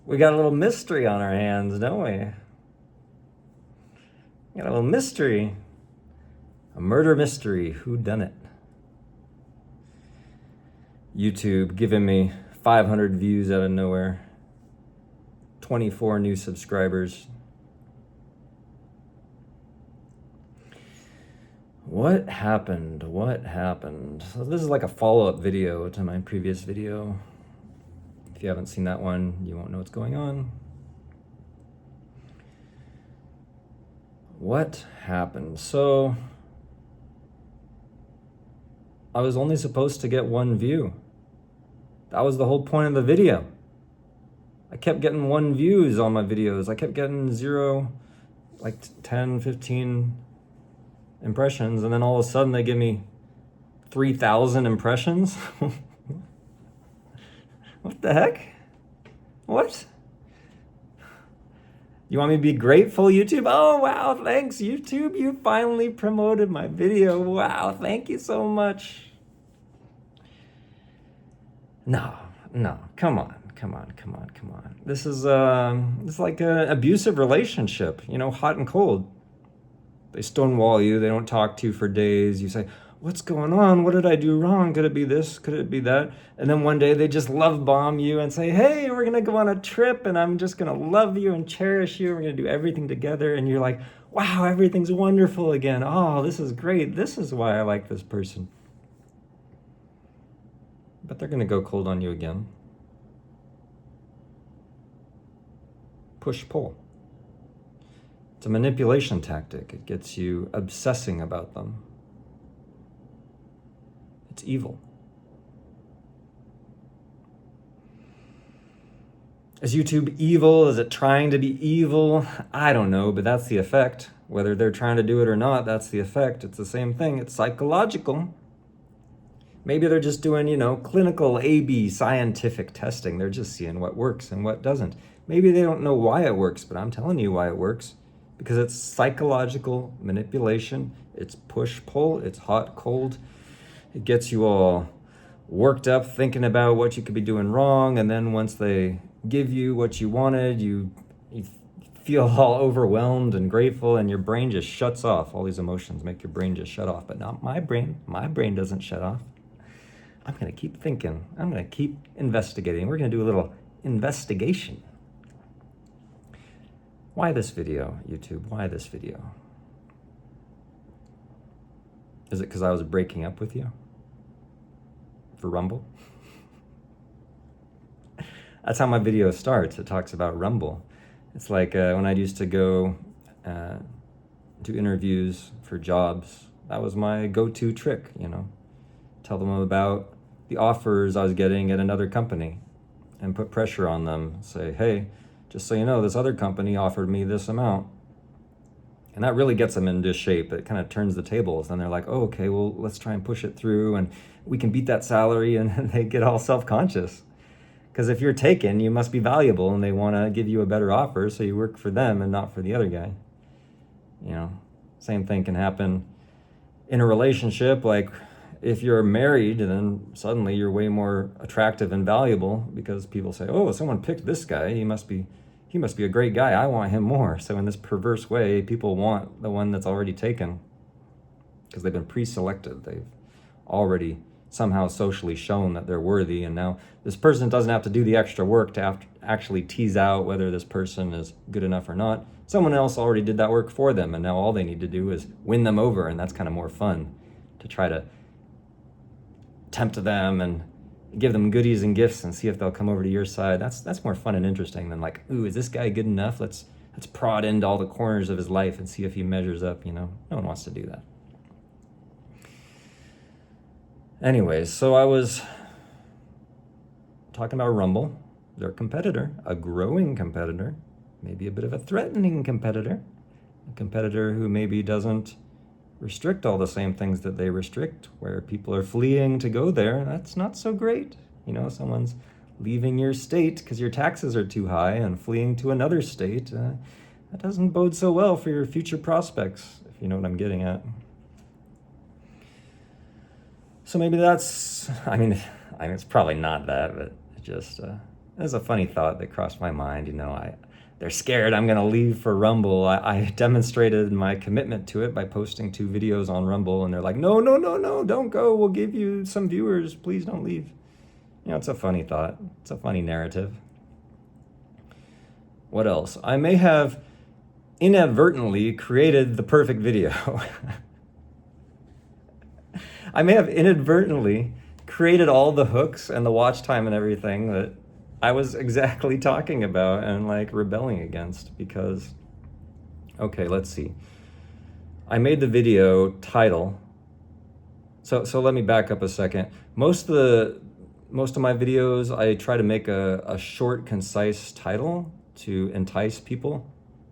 We got a little mystery on our hands, don't we? We got a little mystery. A murder mystery. Who done it? YouTube giving me 500 views out of nowhere. 24 new subscribers. What happened? What happened? So this is like a follow-up video to my previous video. If you haven't seen that one, you won't know what's going on. What happened? So I was only supposed to get 1 view. That was the whole point of the video. I kept getting 1 views on my videos. I kept getting 0, like 10, 15 impressions, and then all of a sudden they give me 3,000 impressions. What the heck? What? You want me to be grateful, YouTube? Oh, wow, thanks, YouTube. You finally promoted my video. Wow, thank you so much. No, come on. This is like an abusive relationship, hot and cold. They stonewall you, they don't talk to you for days. You say, what's going on? What did I do wrong? Could it be this? Could it be that? And then one day they just love bomb you and say, hey, we're gonna go on a trip and I'm just gonna love you and cherish you. We're gonna do everything together. And you're like, wow, everything's wonderful again. Oh, this is great. This is why I like this person. But they're gonna go cold on you again. Push-pull. It's a manipulation tactic. It gets you obsessing about them. It's evil. Is YouTube evil? Is it trying to be evil? I don't know, but that's the effect. Whether they're trying to do it or not, that's the effect. It's the same thing. It's psychological. Maybe they're just doing, clinical A/B scientific testing. They're just seeing what works and what doesn't. Maybe they don't know why it works, but I'm telling you why it works. Because it's psychological manipulation. It's push-pull. It's hot-cold. It gets you all worked up thinking about what you could be doing wrong. And then once they give you what you wanted, you feel all overwhelmed and grateful, and your brain just shuts off. All these emotions make your brain just shut off. But not my brain. My brain doesn't shut off. I'm going to keep thinking. I'm going to keep investigating. We're going to do a little investigation. Why this video, YouTube? Why this video? Is it because I was breaking up with you? For Rumble? That's how my video starts. It talks about Rumble. It's like when I used to go do interviews for jobs, that was my go-to trick, Tell them about the offers I was getting at another company and put pressure on them. Say, hey, just so you know, this other company offered me this amount. And that really gets them into shape. It kind of turns the tables. And they're like, oh, okay, well, let's try and push it through and we can beat that salary. And they get all self-conscious. Because if you're taken, you must be valuable and they want to give you a better offer. So you work for them and not for the other guy. Same thing can happen in a relationship. Like if you're married, then suddenly you're way more attractive and valuable because people say, oh, someone picked this guy. He must be a great guy. I want him more. So in this perverse way, people want the one that's already taken because they've been pre-selected. They've already somehow socially shown that they're worthy. And now this person doesn't have to do the extra work to actually tease out whether this person is good enough or not. Someone else already did that work for them. And now all they need to do is win them over. And that's kind of more fun to try to tempt them and give them goodies and gifts and see if they'll come over to your side. That's more fun and interesting than like, ooh, is this guy good enough? Let's prod into all the corners of his life and see if he measures up, No one wants to do that. Anyways, so I was talking about Rumble, their competitor, a growing competitor, maybe a bit of a threatening competitor, a competitor who maybe doesn't restrict all the same things that they restrict, where people are fleeing to go there. That's not so great. Someone's leaving your state because your taxes are too high and fleeing to another state. That doesn't bode so well for your future prospects, if you know what I'm getting at. So maybe that's, it's probably not that, but it just That's a funny thought that crossed my mind. They're scared I'm going to leave for Rumble. I demonstrated my commitment to it by posting 2 videos on Rumble, and they're like, no, no, no, no, don't go. We'll give you some viewers. Please don't leave. It's a funny thought. It's a funny narrative. What else? I may have inadvertently created the perfect video. I may have inadvertently created all the hooks and the watch time and everything that I was exactly talking about and like rebelling against because, okay, let's see. I made the video title. So let me back up a second. Most of my videos, I try to make a short, concise title to entice people,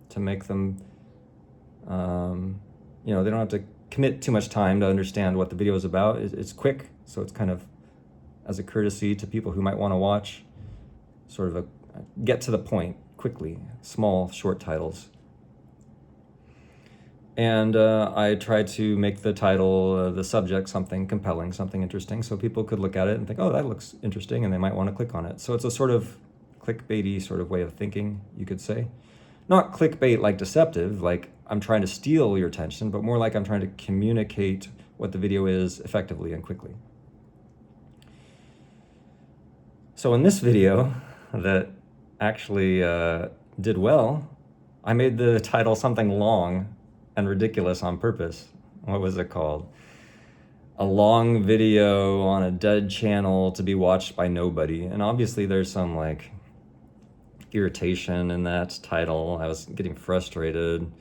to make them, they don't have to commit too much time to understand what the video is about. It's quick, so it's kind of as a courtesy to people who might want to watch, sort of get to the point quickly, small, short titles. And I tried to make the title, the subject, something compelling, something interesting, so people could look at it and think, oh, that looks interesting, and they might want to click on it. So it's a sort of clickbaity sort of way of thinking, you could say. Not clickbait like deceptive, like I'm trying to steal your attention, but more like I'm trying to communicate what the video is effectively and quickly. So in this video that actually did well, I made the title something long and ridiculous on purpose. What was it called? A long video on a dead channel to be watched by nobody. And obviously there's some like irritation in that title. I was getting frustrated.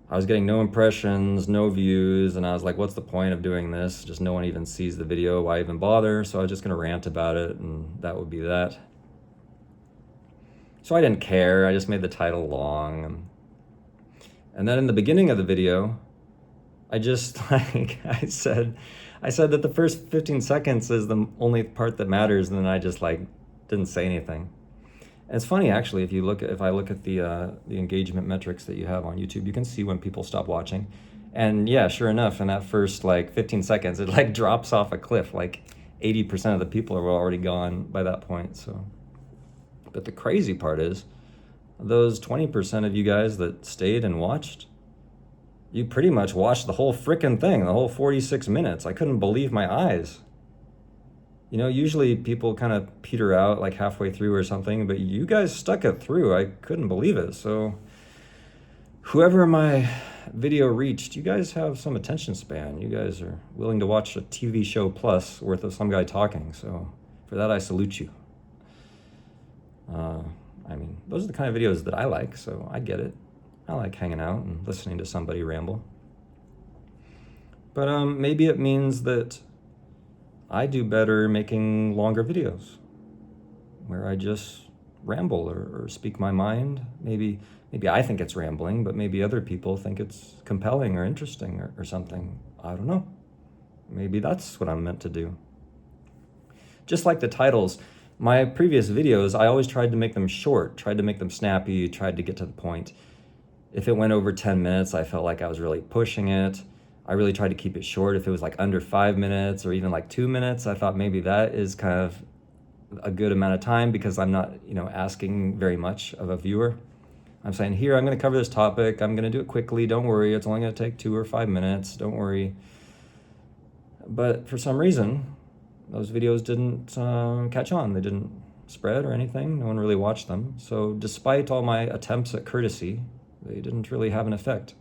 I was getting no impressions, no views, and I was like, what's the point of doing this? Just no one even sees the video, why even bother? So I was just gonna rant about it, and that would be that. So I didn't care, I just made the title long. And then in the beginning of the video, I just I said that the first 15 seconds is the only part that matters, and then I just didn't say anything. And it's funny actually, if I look at the engagement metrics that you have on YouTube, you can see when people stop watching. And yeah, sure enough, in that first 15 seconds, it drops off a cliff. 80% of the people are already gone by that point. So, but the crazy part is, those 20% of you guys that stayed and watched, you pretty much watched the whole frickin' thing, the whole 46 minutes. I couldn't believe my eyes. Usually people kind of peter out halfway through or something, but you guys stuck it through. I couldn't believe it. So whoever my video reached, you guys have some attention span. You guys are willing to watch a TV show plus worth of some guy talking. So for that, I salute you. Those are the kind of videos that I like, so I get it. I like hanging out and listening to somebody ramble. But maybe it means that I do better making longer videos where I just ramble or speak my mind. Maybe I think it's rambling, but maybe other people think it's compelling or interesting or something. I don't know. Maybe that's what I'm meant to do. Just like the titles, my previous videos, I always tried to make them short, tried to make them snappy, tried to get to the point. If it went over 10 minutes, I felt like I was really pushing it. I really tried to keep it short. If it was under 5 minutes or even 2 minutes, I thought maybe that is kind of a good amount of time because I'm not, asking very much of a viewer. I'm saying, here, I'm going to cover this topic. I'm going to do it quickly. Don't worry. It's only going to take 2 or 5 minutes. Don't worry. But for some reason, those videos didn't catch on. They didn't spread or anything. No one really watched them. So despite all my attempts at courtesy, they didn't really have an effect.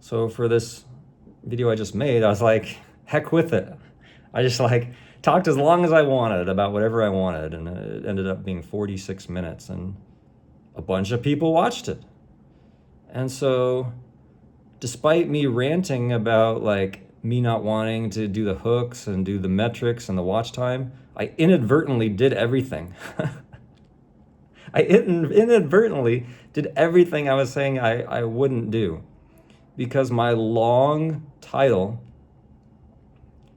So for this video I just made, I was like, heck with it. I just talked as long as I wanted about whatever I wanted, and it ended up being 46 minutes, and a bunch of people watched it. And so despite me ranting about me not wanting to do the hooks and do the metrics and the watch time, I inadvertently did everything. I inadvertently did everything I was saying I wouldn't do. Because my long title,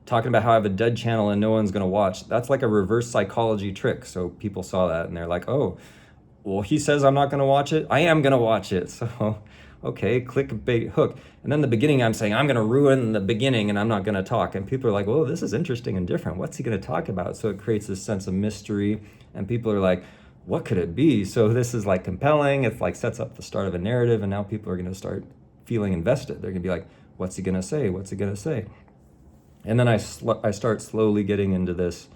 talking about how I have a dead channel and no one's gonna watch, that's like a reverse psychology trick. So people saw that and they're like, oh, well, he says I'm not gonna watch it. I am gonna watch it. So okay, clickbait hook. And then the beginning, I'm saying, I'm going to ruin the beginning and I'm not going to talk. And people are like, whoa, this is interesting and different. What's he going to talk about? So it creates this sense of mystery. And people are like, what could it be? So this is like compelling. It's like sets up the start of a narrative. And now people are going to start feeling invested. They're going to be like, what's he going to say? What's he going to say? And then I start slowly getting into this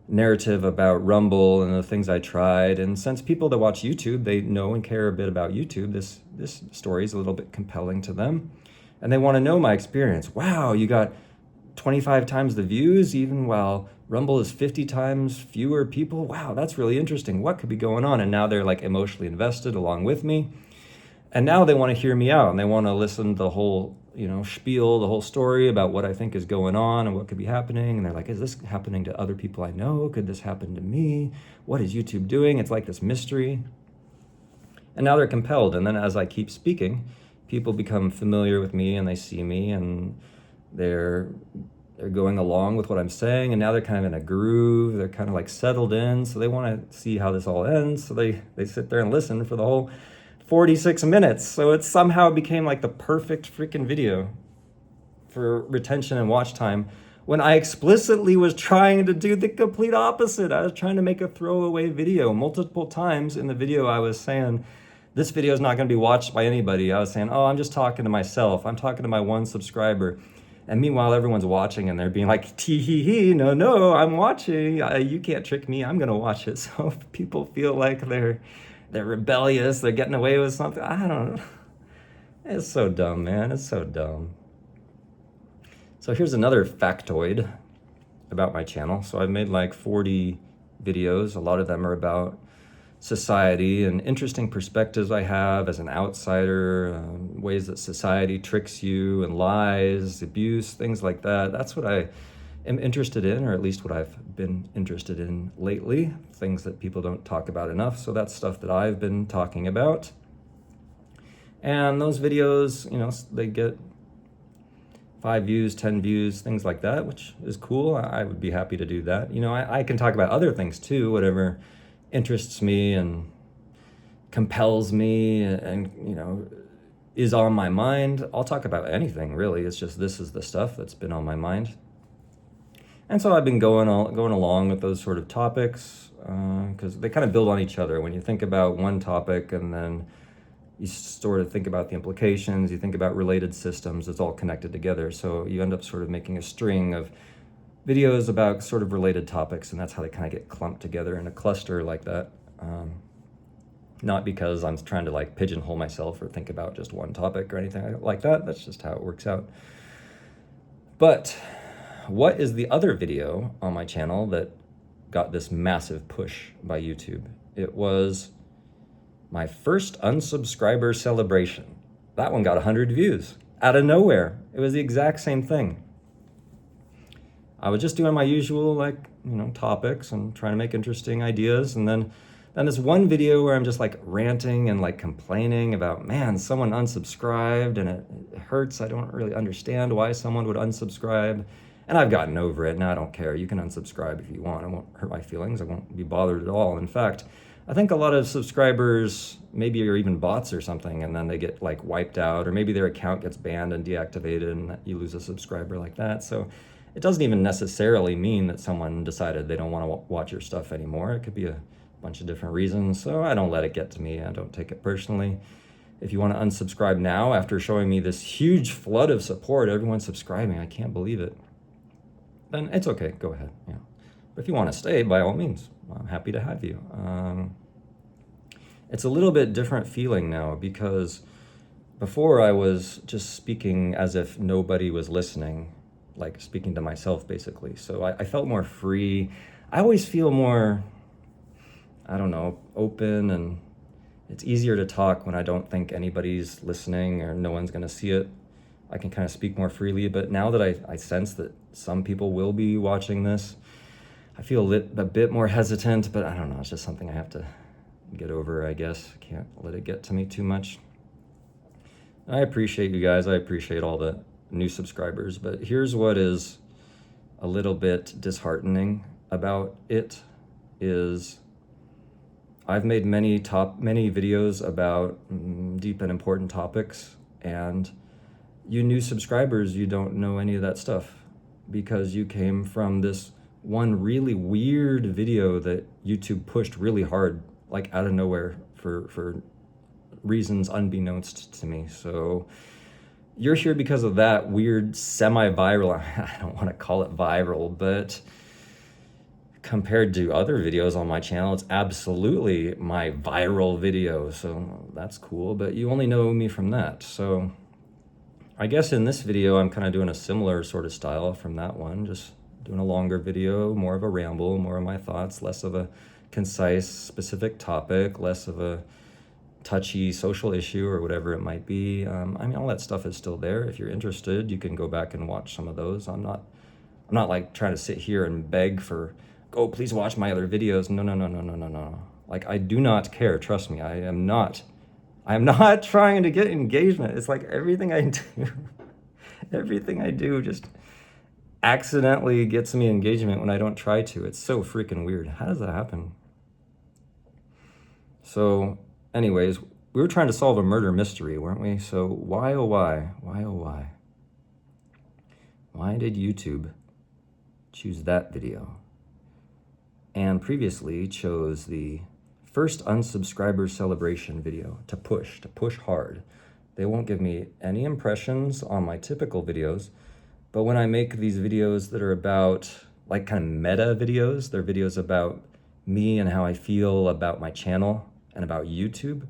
narrative about Rumble and the things I tried. And since people that watch YouTube, they know and care a bit about YouTube, this story is a little bit compelling to them. And they want to know my experience. Wow, you got 25 times the views, even while Rumble is 50 times fewer people. Wow, that's really interesting. What could be going on? And now they're like emotionally invested along with me. And now they want to hear me out and they want to listen to the whole, spiel, the whole story about what I think is going on and what could be happening. And they're like, is this happening to other people I know? Could this happen to me? What is YouTube doing? It's like this mystery. And now they're compelled. And then as I keep speaking, people become familiar with me and they see me and they're going along with what I'm saying. And now they're kind of in a groove. They're kind of like settled in. So they want to see how this all ends. So they sit there and listen for the whole 46 minutes. So it somehow became like the perfect freaking video for retention and watch time when I explicitly was trying to do the complete opposite. I was trying to make a throwaway video. Multiple times in the video I was saying, this video is not going to be watched by anybody. I was saying, oh, I'm just talking to myself. I'm talking to my one subscriber. And meanwhile, everyone's watching and they're being like, tee hee hee, no, I'm watching. You can't trick me. I'm going to watch it. So people feel like they're rebellious, they're getting away with something. I don't know. It's so dumb, man. It's so dumb. So here's another factoid about my channel. So I've made like 40 videos. A lot of them are about society and interesting perspectives I have as an outsider, ways that society tricks you and lies, abuse, things like that. That's what I am interested in, or at least what I've been interested in lately, things that people don't talk about enough. So that's stuff that I've been talking about. And those videos, they get 5 views, 10 views, things like that, which is cool. I would be happy to do that. I can talk about other things too, whatever interests me and compels me and is on my mind. I'll talk about anything really. It's just this is the stuff that's been on my mind. And so I've been going along with those sort of topics because they kind of build on each other. When you think about one topic and then you sort of think about the implications, you think about related systems, it's all connected together. So you end up sort of making a string of videos about sort of related topics, and that's how they kind of get clumped together in a cluster like that. Not because I'm trying to like pigeonhole myself or think about just one topic or anything like that. That's just how it works out. But what is the other video on my channel that got this massive push by YouTube? It was my first unsubscriber celebration. That one got 100 views out of nowhere. It was the exact same thing. I was just doing my usual topics and trying to make interesting ideas, and then this one video where I'm just like ranting and like complaining about, man, someone unsubscribed and it hurts. I don't really understand why someone would unsubscribe. And I've gotten over it. Now I don't care. You can unsubscribe if you want. It won't hurt my feelings. I won't be bothered at all. In fact, I think a lot of subscribers maybe are even bots or something, and then they get like wiped out, or maybe their account gets banned and deactivated and you lose a subscriber like that. So it doesn't even necessarily mean that someone decided they don't want to watch your stuff anymore. It could be a bunch of different reasons. So I don't let it get to me. I don't take it personally. If you want to unsubscribe now after showing me this huge flood of support, everyone subscribing, I can't believe it, then it's okay, go ahead. But if you want to stay, by all means, I'm happy to have you. It's a little bit different feeling now, because before I was just speaking as if nobody was listening, like speaking to myself basically. So I felt more free. I always feel more, open, and it's easier to talk when I don't think anybody's listening or no one's gonna see it. I can kind of speak more freely. But now that I sense that some people will be watching this, I feel a bit more hesitant, but I don't know, it's just something I have to get over, I guess. I can't let it get to me too much. I appreciate you guys. I appreciate all the new subscribers, but here's what is a little bit disheartening about it is I've made many videos about deep and important topics, and you new subscribers, you don't know any of that stuff because you came from this one really weird video that YouTube pushed really hard, like out of nowhere for reasons unbeknownst to me. So you're here because of that weird semi-viral, I don't want to call it viral, but compared to other videos on my channel, it's absolutely my viral video. So that's cool, but you only know me from that. So I guess in this video, I'm kind of doing a similar sort of style from that one, just doing a longer video, more of a ramble, more of my thoughts, less of a concise, specific topic, less of a touchy social issue or whatever it might be. I mean, all that stuff is still there. If you're interested, you can go back and watch some of those. I'm not like trying to sit here and beg for, oh, please watch my other videos. No. Like, I do not care. Trust me, I am not trying to get engagement. It's like everything I do just accidentally gets me engagement when I don't try to. It's so freaking weird. How does that happen? So anyways, we were trying to solve a murder mystery, weren't we? So why, oh why? Why did YouTube choose that video? And previously chose the first unsubscriber celebration video to push hard. They won't give me any impressions on my typical videos, but when I make these videos that are about, like, kind of meta videos, they're videos about me and how I feel about my channel and about YouTube,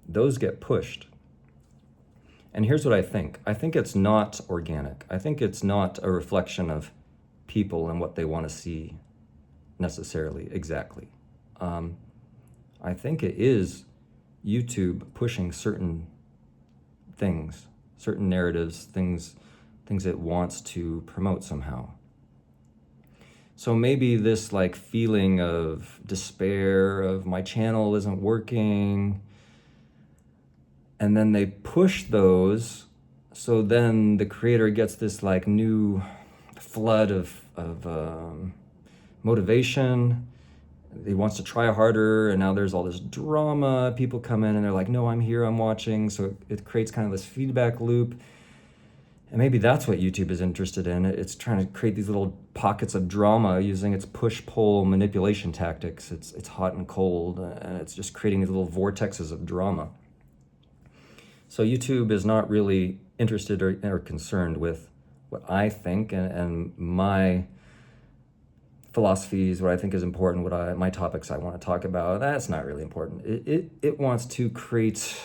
those get pushed. And here's what I think. I think it's not organic. I think it's not a reflection of people and what they want to see necessarily, exactly. I think it is YouTube pushing certain things, certain narratives, things it wants to promote somehow. So maybe this like feeling of despair of my channel isn't working, and then they push those, so then the creator gets this like new flood of motivation. He wants to try harder, and now there's all this drama. People come in and they're like, no, I'm here, I'm watching. So it creates kind of this feedback loop. And maybe that's what YouTube is interested in. It's trying to create these little pockets of drama using its push-pull manipulation tactics. It's hot and cold, and it's just creating these little vortexes of drama. So YouTube is not really interested or concerned with what I think and my philosophies, what I think is important, my topics I want to talk about. That's not really important. It wants to create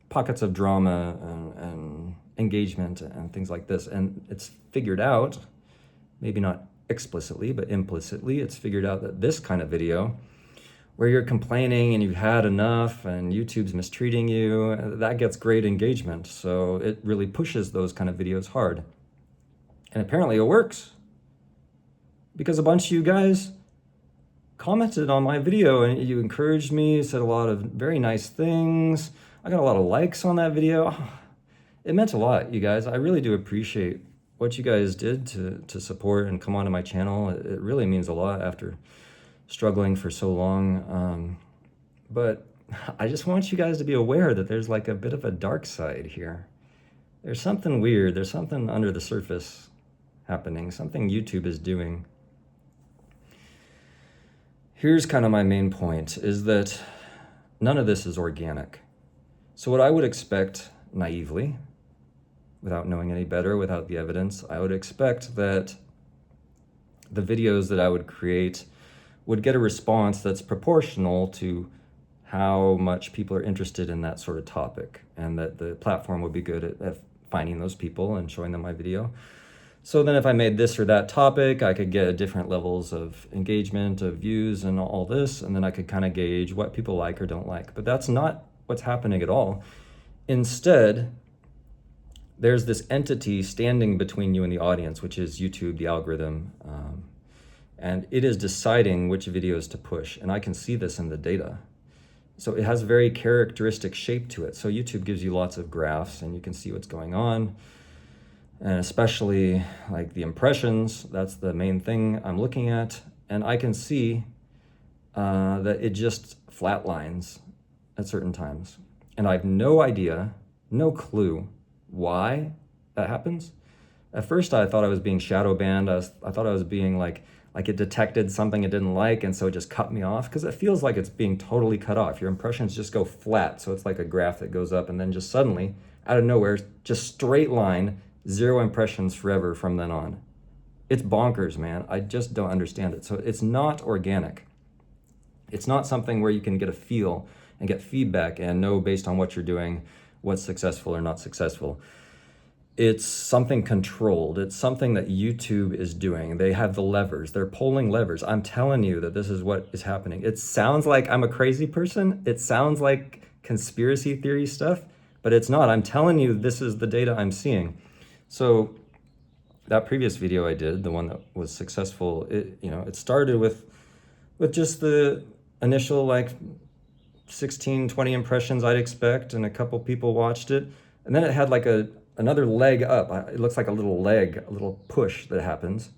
pockets of drama and engagement and things like this. And it's figured out, maybe not explicitly, but implicitly, it's figured out that this kind of video, where you're complaining and you've had enough and YouTube's mistreating you, that gets great engagement. So it really pushes those kind of videos hard. And apparently it works, because a bunch of you guys commented on my video and you encouraged me, said a lot of very nice things. I got a lot of likes on that video. It meant a lot, you guys. I really do appreciate what you guys did to support and come onto my channel. It really means a lot after struggling for so long. But I just want you guys to be aware that there's like a bit of a dark side here. There's something weird. There's something under the surface happening, something YouTube is doing. Here's kind of my main point, is that none of this is organic. So what I would expect naively, without knowing any better, without the evidence, I would expect that the videos that I would create would get a response that's proportional to how much people are interested in that sort of topic, and that the platform would be good at finding those people and showing them my video. So then if I made this or that topic, I could get different levels of engagement, of views, and all this, and then I could kind of gauge what people like or don't like. But that's not what's happening at all. Instead, there's this entity standing between you and the audience, which is YouTube, the algorithm, and it is deciding which videos to push. And I can see this in the data. So it has a very characteristic shape to it. So YouTube gives you lots of graphs and you can see what's going on. And especially like the impressions, that's the main thing I'm looking at. And I can see that it just flatlines at certain times. And I have no idea, no clue why that happens. At first I thought I was being shadow banned. I thought I was being like it detected something it didn't like, and so it just cut me off, because it feels like it's being totally cut off. Your impressions just go flat, so it's like a graph that goes up and then just suddenly, out of nowhere, just straight line, 0 impressions forever from then on. It's bonkers, man. I just don't understand it. So it's not organic. It's not something where you can get a feel and get feedback and know based on what you're doing what's successful or not successful. It's something controlled. It's something that YouTube is doing. They have the levers. They're pulling levers. I'm telling you that this is what is happening. It sounds like I'm a crazy person. It sounds like conspiracy theory stuff, but it's not. I'm telling you, this is the data I'm seeing. So that previous video I did, the one that was successful, it started with just the initial like 16, 20 impressions I'd expect, and a couple people watched it. And then it had like another leg up. It looks like a little leg, a little push that happens.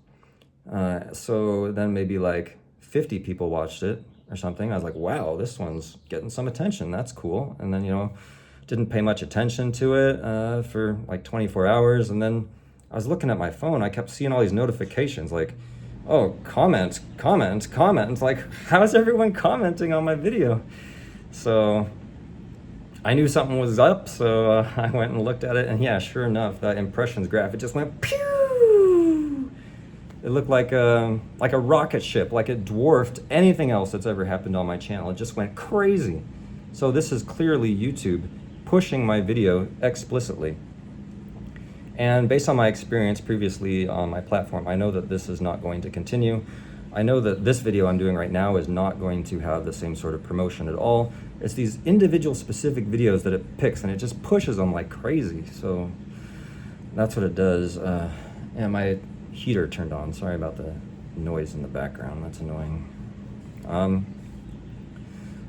So then maybe like 50 people watched it or something. I was like, wow, this one's getting some attention. That's cool. And then, didn't pay much attention to it for like 24 hours. And then I was looking at my phone. I kept seeing all these notifications like, oh, comment. It's like, how is everyone commenting on my video? So I knew something was up, so I went and looked at it, and yeah, sure enough, that impressions graph, it just went pew! It looked like a rocket ship, like it dwarfed anything else that's ever happened on my channel. It just went crazy. So this is clearly YouTube pushing my video explicitly. And based on my experience previously on my platform, I know that this is not going to continue. I know that this video I'm doing right now is not going to have the same sort of promotion at all. It's these individual specific videos that it picks, and it just pushes them like crazy. So that's what it does. And my heater turned on. Sorry about the noise in the background. That's annoying.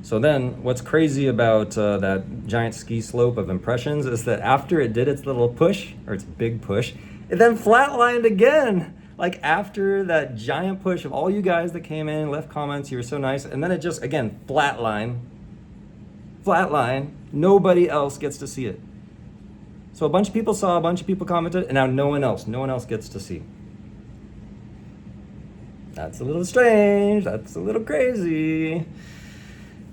So then what's crazy about that giant ski slope of impressions is that after it did its little push, or its big push, it then flatlined again. Like after that giant push of all you guys that came in, left comments, you were so nice, and then it just, again, flatline, nobody else gets to see it. So a bunch of people saw, a bunch of people commented, and now no one else gets to see. That's a little strange, that's a little crazy.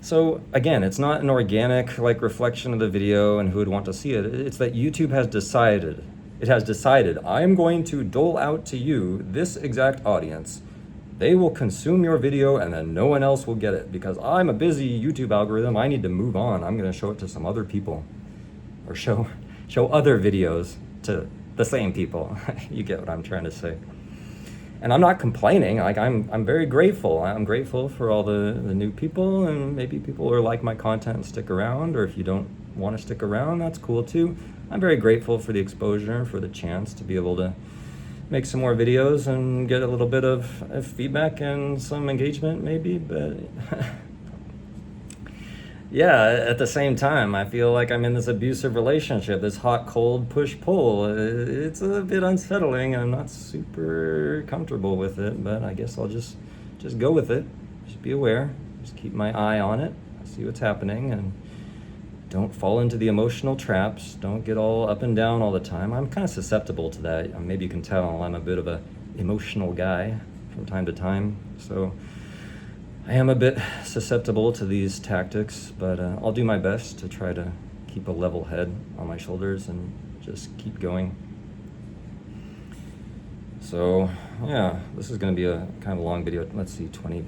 So again, it's not an organic like reflection of the video and who would want to see it. It's that YouTube has decided, I am going to dole out to you this exact audience. They will consume your video and then no one else will get it because I'm a busy YouTube algorithm. I need to move on. I'm going to show it to some other people, or show other videos to the same people. You get what I'm trying to say. And I'm not complaining. Like I'm very grateful. I'm grateful for all the new people, and maybe people who like my content and stick around, or if you don't want to stick around, that's cool too. I'm very grateful for the exposure, for the chance to be able to make some more videos and get a little bit of feedback and some engagement maybe, but yeah, at the same time, I feel like I'm in this abusive relationship, this hot, cold, push-pull. It's a bit unsettling, and I'm not super comfortable with it, but I guess I'll just go with it. Just be aware, just keep my eye on it, see what's happening, and don't fall into the emotional traps. Don't get all up and down all the time. I'm kind of susceptible to that. Maybe you can tell I'm a bit of an emotional guy from time to time, so I am a bit susceptible to these tactics, but I'll do my best to try to keep a level head on my shoulders and just keep going. So yeah, this is going to be a kind of a long video. Let's see, 20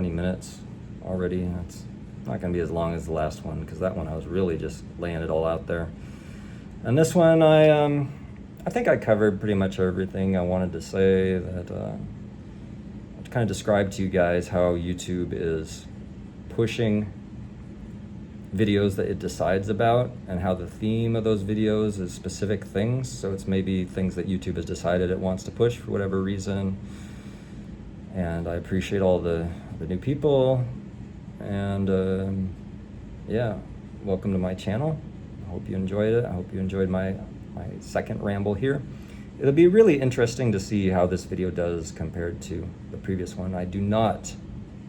minutes already. That's not going to be as long as the last one, because that one I was really just laying it all out there. And this one I think I covered pretty much everything I wanted to say. That kind of describe to you guys how YouTube is pushing videos that it decides about, and how the theme of those videos is specific things. So it's maybe things that YouTube has decided it wants to push for whatever reason. And I appreciate all the new people. And yeah, welcome to my channel. I hope you enjoyed it. I hope you enjoyed my second ramble here. It'll be really interesting to see how this video does compared to the previous one. I do not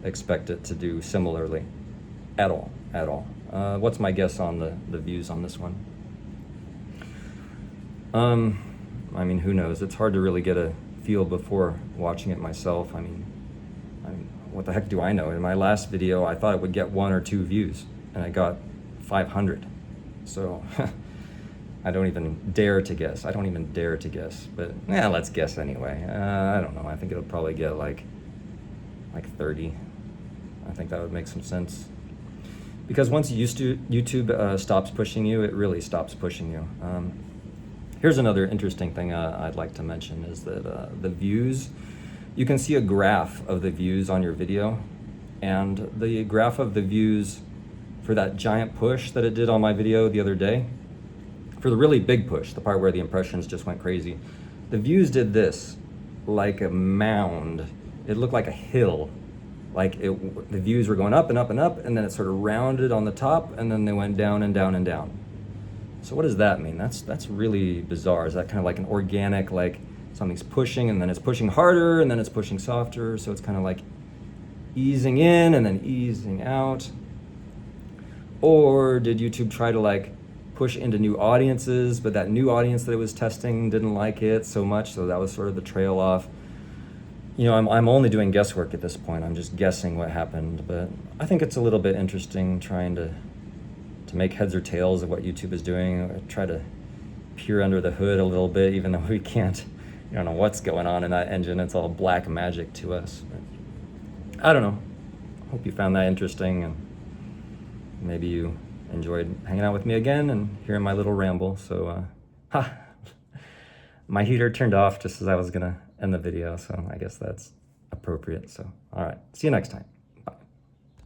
expect it to do similarly at all, at all. What's my guess on the views on this one? I mean, who knows? It's hard to really get a feel before watching it myself. I mean, what the heck do I know? In my last video, I thought it would get 1 or 2 views, and I got 500. So I don't even dare to guess. I don't even dare to guess. But yeah, let's guess anyway. I don't know. I think it'll probably get like 30. I think that would make some sense. Because once YouTube stops pushing you, it really stops pushing you. Here's another interesting thing I'd like to mention is that the views, you can see a graph of the views on your video, and the graph of the views for that giant push that it did on my video the other day, for the really big push, the part where the impressions just went crazy, the views did this, like a mound. It looked like a hill. Like the views were going up and up and up, and then it sort of rounded on the top, and then they went down and down and down. So what does that mean? That's really bizarre. Is that kind of like an organic, like something's pushing and then it's pushing harder and then it's pushing softer, so it's kind of like easing in and then easing out? Or did YouTube try to like push into new audiences, but that new audience that it was testing didn't like it so much, so that was sort of the trail off? You know, I'm only doing guesswork at this point. I'm just guessing what happened, but I think it's a little bit interesting trying to make heads or tails of what YouTube is doing, or try to peer under the hood a little bit, even though we can't, you don't know what's going on in that engine. It's all black magic to us. But I don't know. Hope you found that interesting, and maybe you enjoyed hanging out with me again and hearing my little ramble. So, my heater turned off just as I was gonna end the video, so I guess that's appropriate. So, all right, see you next time.